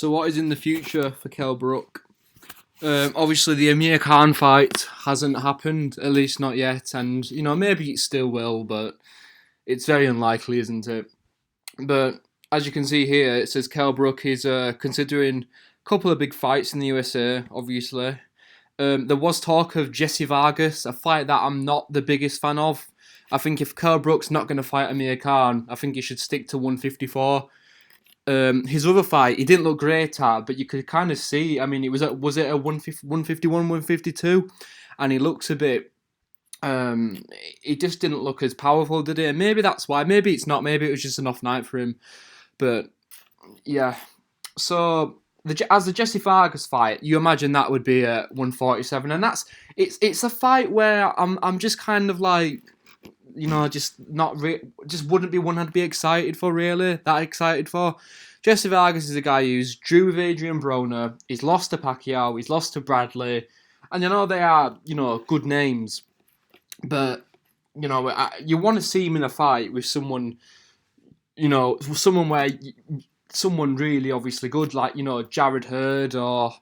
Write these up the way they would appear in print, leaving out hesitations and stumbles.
So what is in the future for Kell Brook? Obviously, the Amir Khan fight hasn't happened, at least not yet, and maybe it still will, but it's very unlikely, isn't it? But as you can see here, it says Kell Brook is considering a couple of big fights in the USA. Obviously, there was talk of Jesse Vargas, a fight that I'm not the biggest fan of. I think if Kell Brook's not going to fight Amir Khan, I think he should stick to 154. His other fight, he didn't look great at, but you could kind of see. I mean, was it a 151, 152, and he looks a bit. He just didn't look as powerful, did he? And maybe that's why. Maybe it's not. Maybe it was just an off night for him. But yeah, so as the Jesse Vargas fight, you imagine that would be at 147, and it's a fight where I'm just kind of like. Just not just wouldn't be one I'd be excited for, really. That excited for. Jesse Vargas is a guy who's drew with Adrian Broner. He's lost to Pacquiao. He's lost to Bradley. And they are, good names. But, you want to see him in a fight with someone, someone really obviously good, like, Jared Hurd or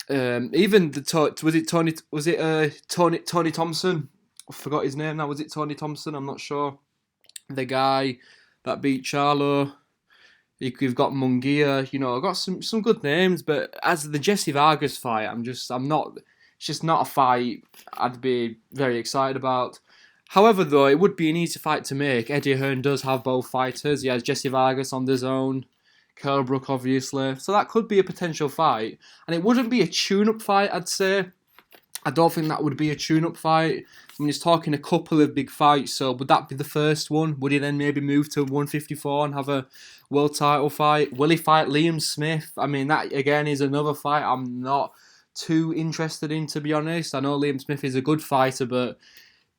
even Tony Thompson? I forgot his name now. Was it Tony Thompson? I'm not sure. The guy that beat Charlo. You've got Munguia. I've got some good names, but as the Jesse Vargas fight, I'm not. It's just not a fight I'd be very excited about. However, though, it would be an easy fight to make. Eddie Hearn does have both fighters. He has Jesse Vargas on the zone, Kell Brook, obviously. So that could be a potential fight, and it wouldn't be a tune-up fight, I'd say. I don't think that would be a tune-up fight. I mean, he's talking a couple of big fights, so would that be the first one? Would he then maybe move to 154 and have a world title fight? Will he fight Liam Smith? I mean, that again is another fight I'm not too interested in, to be honest. I know Liam Smith is a good fighter, but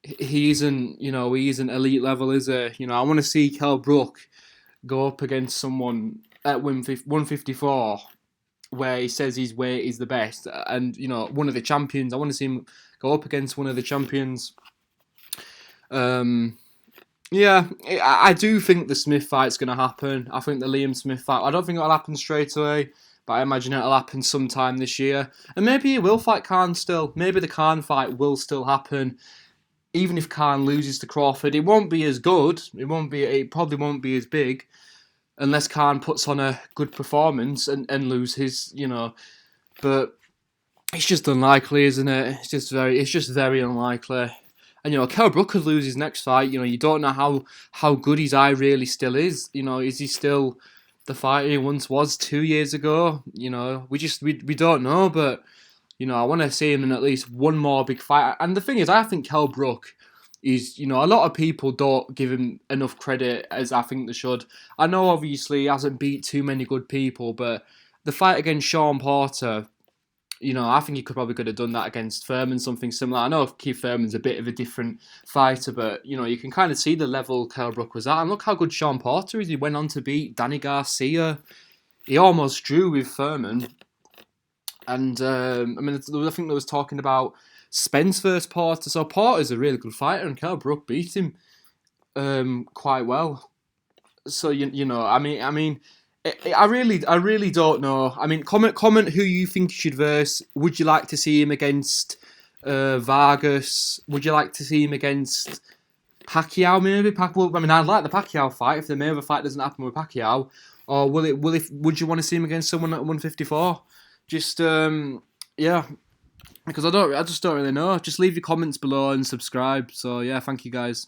he isn't elite level, is he? I want to see Kell Brook go up against someone at 154 where he says his weight is the best, and one of the champions. I want to see him go up against one of the champions. Yeah, I do think the Smith fight's going to happen. I think the Liam Smith fight, I don't think it'll happen straight away, but I imagine it'll happen sometime this year. And maybe he will fight Khan still. Maybe the Khan fight will still happen. Even if Khan loses to Crawford, it won't be as good. It probably won't be as big. Unless Khan puts on a good performance and loses, But it's just unlikely, isn't it? It's just very unlikely. And Kell Brook could lose his next fight. You don't know how good his eye really still is. Is he still the fighter he once was 2 years ago? We don't know. But I want to see him in at least one more big fight. And the thing is, I think Kell Brook is, a lot of people don't give him enough credit as I think they should. I know, obviously, he hasn't beat too many good people, but the fight against Sean Porter, I think he could have done that against Thurman, something similar. I know Keith Thurman's a bit of a different fighter, but, you can kind of see the level Kell Brook was at. And look how good Sean Porter is. He went on to beat Danny Garcia. He almost drew with Thurman. And, I think there was talking about Spence versus Porter. So Porter's a really good fighter, and Kell Brook beat him quite well. So I really don't know. I mean, comment who you think he should verse. Would you like to see him against Vargas? Would you like to see him against Pacquiao? Maybe I'd like the Pacquiao fight if the Mayweather fight doesn't happen with Pacquiao. Or would you want to see him against someone at 154? Just yeah. Because I just don't really know. Just leave your comments below and subscribe. So yeah, thank you guys.